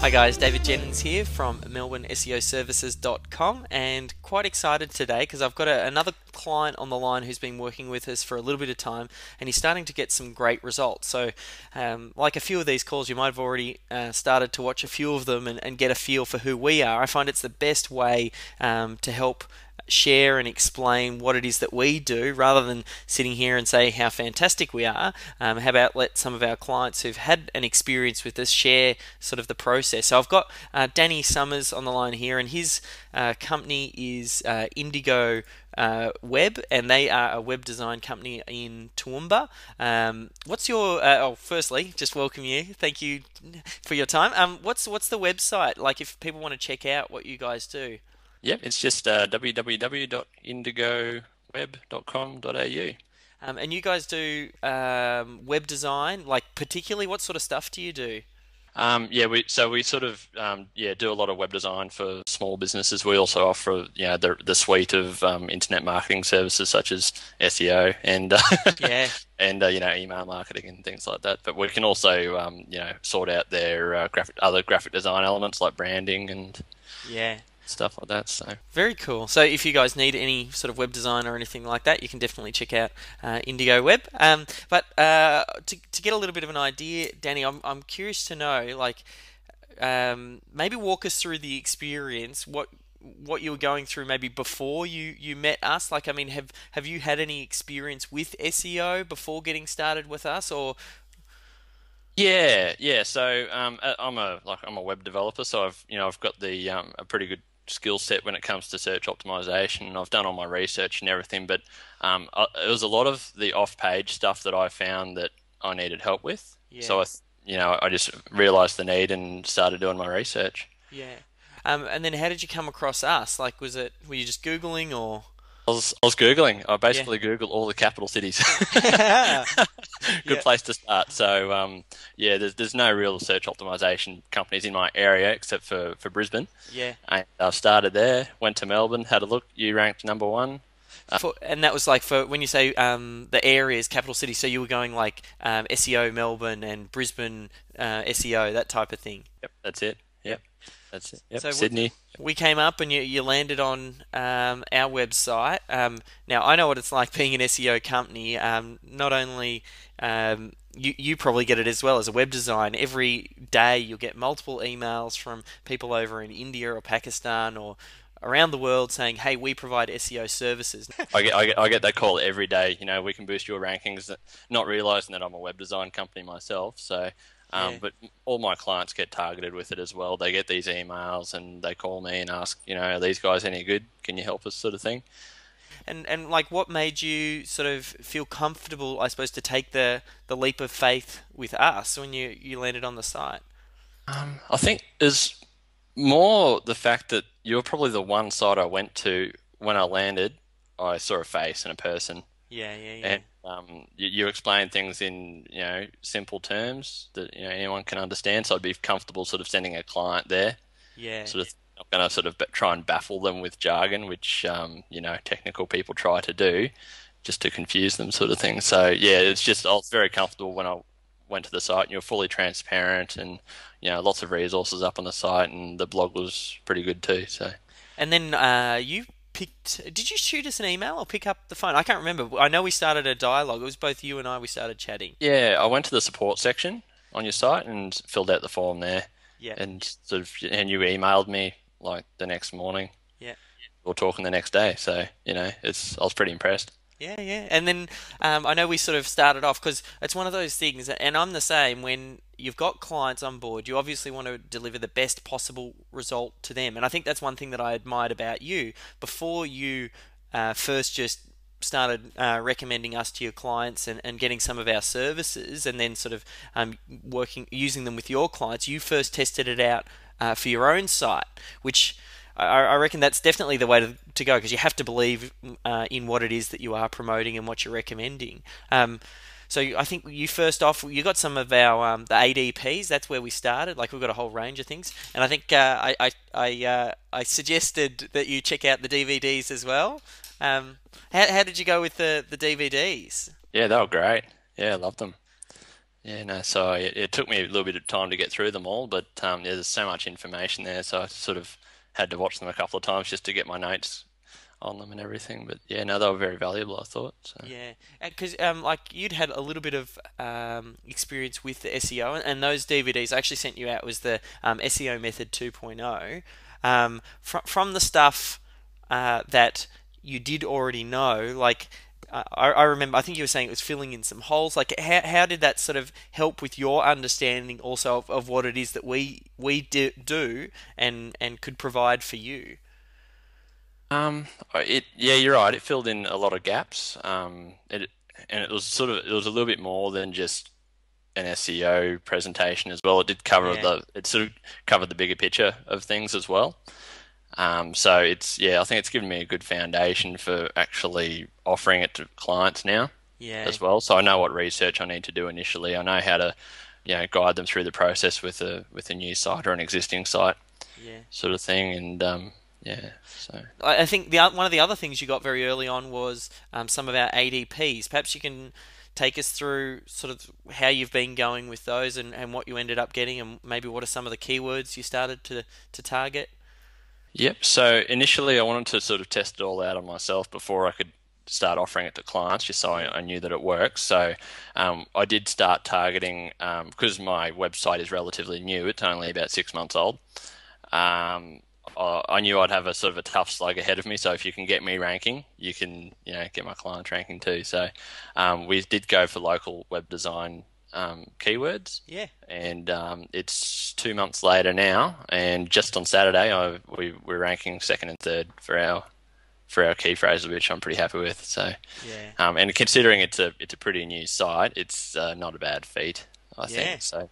Hi guys, David Jenyns here from Melbourne SEO Services.com, and quite excited today because I've got another client on the line who's been working with us for a little bit of time, and he's starting to get some great results. So like a few of these calls, you might have already started to watch a few of them and get a feel for who we are. I find it's the best way to help share and explain what it is that we do rather than sitting here and say how fantastic we are. How about let some of our clients who've had an experience with us share sort of the process. So I've got Danny Summers on the line here, and his company is Indigo Web, and they are a web design company in Toowoomba. What's your firstly, just welcome you. Thank you for your time. What's the website like if people want to check out what you guys do? Yep, it's just www.indigoweb.com.au. And you guys do web design, like particularly what sort of stuff do you do? Yeah, we sort of do a lot of web design for small businesses. We also offer the suite of internet marketing services such as SEO and Yeah, and email marketing and things like that. But we can also sort out their other graphic design elements like branding and yeah. stuff like that. So Very cool. So if you guys need any sort of web design or anything like that, you can definitely check out Indigo Web. But to get a little bit of an idea, Danny, I'm curious to know, like, maybe walk us through the experience, what you were going through maybe before you met us. Like, I mean, have you had any experience with SEO before getting started with us, or yeah. So I'm a web developer, so I've got the a pretty good skill set when it comes to search optimization. I've done all my research and everything, but it was a lot of the off-page stuff that I found that I needed help with. yeah, So I just realized the need and started doing my research. yeah. And then how did you come across us? Like, were you just Googling or? I was Googling. I Yeah. basically Googled all the capital cities. Good Yeah. place to start. So yeah, there's no real search optimization companies in my area except for Brisbane. Yeah. And I started there, went to Melbourne, had a look. You ranked number one. And that was like for when you say the areas, capital cities. So you were going like SEO Melbourne and Brisbane SEO, that type of thing. Yep, that's it. Yep. Yep, that's it. Yep, So Sydney. we came up and you landed on our website. Now I know what it's like being an SEO company. Not only you probably get it as well as a web design. Every day you'll get multiple emails from people over in India or Pakistan or around the world saying, "Hey, we provide SEO services." I get that call every day. We can boost your rankings. Not realizing that I'm a web design company myself. So, Yeah. but all my clients get targeted with it as well. They get these emails and they call me and ask, are these guys any good? Can you help us, sort of thing. And like what made you sort of feel comfortable, I suppose, to take the leap of faith with us when you landed on the site? I think is more the fact that you're probably the one site I went to when I landed. I saw a face and a person, Yeah, yeah, yeah. and you explain things in simple terms that anyone can understand. So I'd be comfortable sort of sending a client there, Yeah. sort of not going to sort of try and baffle them with jargon, which technical people try to do, just to confuse them, sort of thing. So yeah, it's just I was very comfortable when I went to the site, and you're fully transparent, and lots of resources up on the site, and the blog was pretty good too. So. And then you picked. Did you shoot us an email or pick up the phone? I can't remember. I know we started a dialogue. It was both you and I. We started chatting. Yeah, I went to the support section on your site and filled out the form there, Yeah. and and you emailed me like the next morning Yeah. or talking the next day. So I was pretty impressed. Yeah, yeah. And then I know we sort of started off because it's one of those things, and I'm the same. When you've got clients on board, you obviously want to deliver the best possible result to them. And I think that's one thing that I admired about you before you first just started recommending us to your clients and getting some of our services, and then sort of using them with your clients. You first tested it out for your own site, which I reckon that's definitely the way to go because you have to believe in what it is that you are promoting and what you're recommending. So I think you first off, you got some of our the ADPs. That's where we started. Like we've got a whole range of things, and I think I suggested that you check out the DVDs as well. How did you go with the DVDs? Yeah, they were great. Yeah, I loved them. Yeah, no, so it took me a little bit of time to get through them all, but yeah, there's so much information there, so I sort of had to watch them a couple of times just to get my notes on them and everything. But yeah, no, they were very valuable, I thought. So Yeah, because like you'd had a little bit of experience with the SEO, and those DVDs I actually sent you out was the SEO Method 2.0. From the stuff that you did already know, like I remember, I think you were saying it was filling in some holes. Like, how did that sort of help with your understanding also of what it is that we do and could provide for you? yeah, you're right. It filled in a lot of gaps. It was it was a little bit more than just an SEO presentation as well. It did cover Yeah, it sort of covered the bigger picture of things as well. So yeah, I think it's given me a good foundation for actually offering it to clients now yeah, as well. So I know what research I need to do initially. I know how to, guide them through the process with a new site or an existing site yeah. sort of thing. And yeah, so I think one of the other things you got very early on was some of our ADPs. Perhaps you can take us through sort of how you've been going with those and what you ended up getting, and maybe what are some of the keywords you started to target. yep. So initially, I wanted to sort of test it all out on myself before I could start offering it to clients, just so Yeah, I knew that it works. So I did start targeting because my website is relatively new. It's only about 6 months old. Um, I knew I'd have a sort of a tough slug ahead of me. So if you can get me ranking, you can, get my clients ranking too. So we did go for local web design keywords, yeah. and it's 2 months later now. And just on Saturday, we're ranking second and third for our key phrases, which I'm pretty happy with. So, Yeah, and considering it's a pretty new site, it's not a bad feat, I yeah. think. So.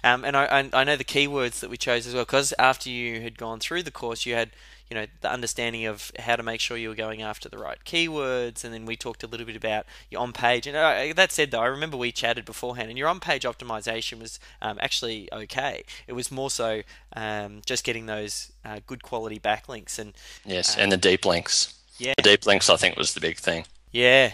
And I know the keywords that we chose as well, because after you had gone through the course, you had the understanding of how to make sure you were going after the right keywords, and then we talked a little bit about your on-page. And that said, though, I remember we chatted beforehand, and your on-page optimization was actually okay. It was more so just getting those good quality backlinks, and Yes, and um, the deep links. yeah, The deep links, I think, was the big thing. yeah.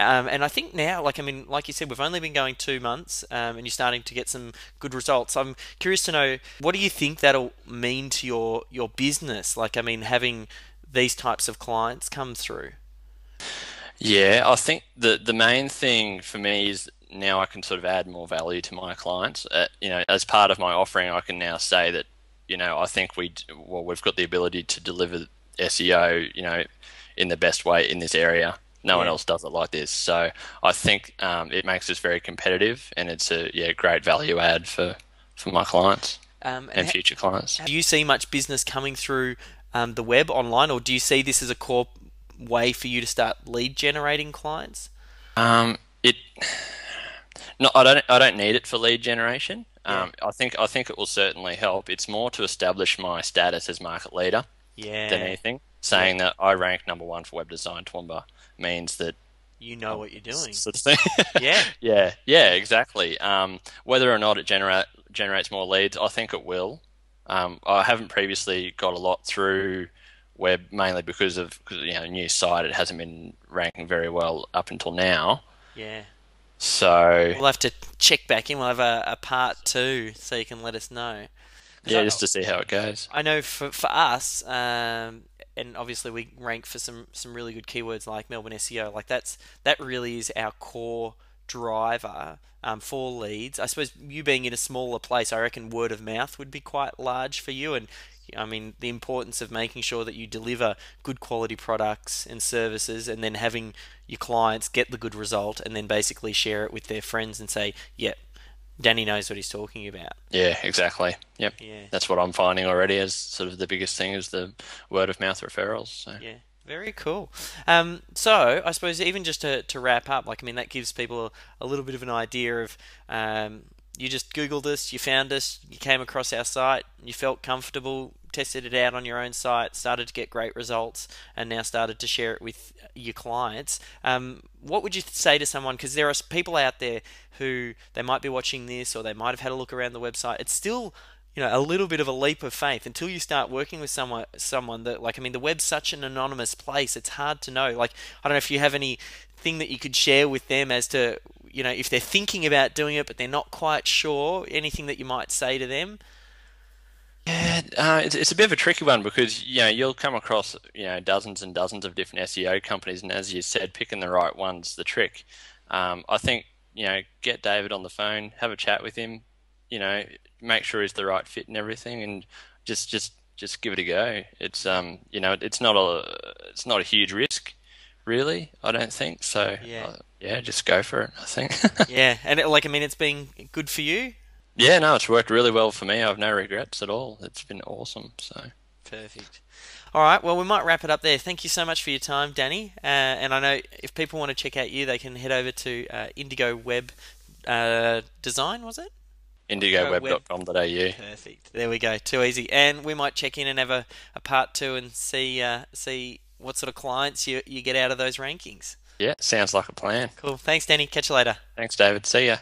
And I think now, like I mean, like you said, we've only been going 2 months, and you're starting to get some good results. I'm curious to know, what do you think that'll mean to your business? Like, I mean, having these types of clients come through. Yeah, I think the main thing for me is now I can sort of add more value to my clients. As part of my offering, I can now say that, I think we've got the ability to deliver SEO, in the best way in this area. No one Yeah. else does it like this. So I think it makes us very competitive, and it's a great value add for my clients And and future clients. do you see much business coming through the web online, or do you see this as a core way for you to start lead generating clients? It No, I don't need it for lead generation. Yeah. I think it will certainly help. It's more to establish my status as market leader than Yeah. anything. Yeah. Saying that I rank number one for web design Toowoomba means that You know what you're doing. sort of thing. Yeah. Yeah, exactly. Whether or not it generates more leads, I think it will. I haven't previously got a lot through web mainly because of new site. It hasn't been ranking very well up until now. Yeah. So We'll have to check back in. We'll have a part two so you can let us know. yeah, Because just to see how it goes. I know for us, and obviously we rank for some really good keywords like Melbourne SEO. Like that really is our core driver for leads. I suppose you being in a smaller place, I reckon word of mouth would be quite large for you. And I mean the importance of making sure that you deliver good quality products and services, and then having your clients get the good result, and then basically share it with their friends and say, "Yeah, Danny knows what he's talking about." Yeah, exactly. Yep. Yeah. That's what I'm finding already as sort of the biggest thing is the word of mouth referrals. So Yeah, very cool. So I suppose even just to wrap up, like I mean, that gives people a little bit of an idea of you just Googled us, you found us, you came across our site, you felt comfortable, tested it out on your own site, started to get great results, and now started to share it with your clients. What would you say to someone? Because there are people out there who they might be watching this, or they might have had a look around the website. It's still a little bit of a leap of faith until you start working with someone that, like, I mean, the web's such an anonymous place. It's hard to know. Like, I don't know if you have anything that you could share with them as to, if they're thinking about doing it but they're not quite sure, anything that you might say to them? Yeah, it's a bit of a tricky one because you'll come across dozens and dozens of different SEO companies, and as you said, picking the right one's the trick. I think get David on the phone, have a chat with him, make sure he's the right fit and everything, and just give it a go. It's not a huge risk, really. I don't think so. Yeah. Yeah, just go for it, I think. Yeah, and it's been good for you. Yeah, no, it's worked really well for me. I have no regrets at all. It's been awesome. So, Perfect. All right, well, we might wrap it up there. Thank you so much for your time, Danny. And I know if people want to check out you, they can head over to Indigo Web Design, was it? indigoweb.com.au. Perfect. There we go. Too easy. And we might check in and have a part two and see what sort of clients you get out of those rankings. Yeah, sounds like a plan. Cool. Thanks, Danny. Catch you later. Thanks, David. See ya.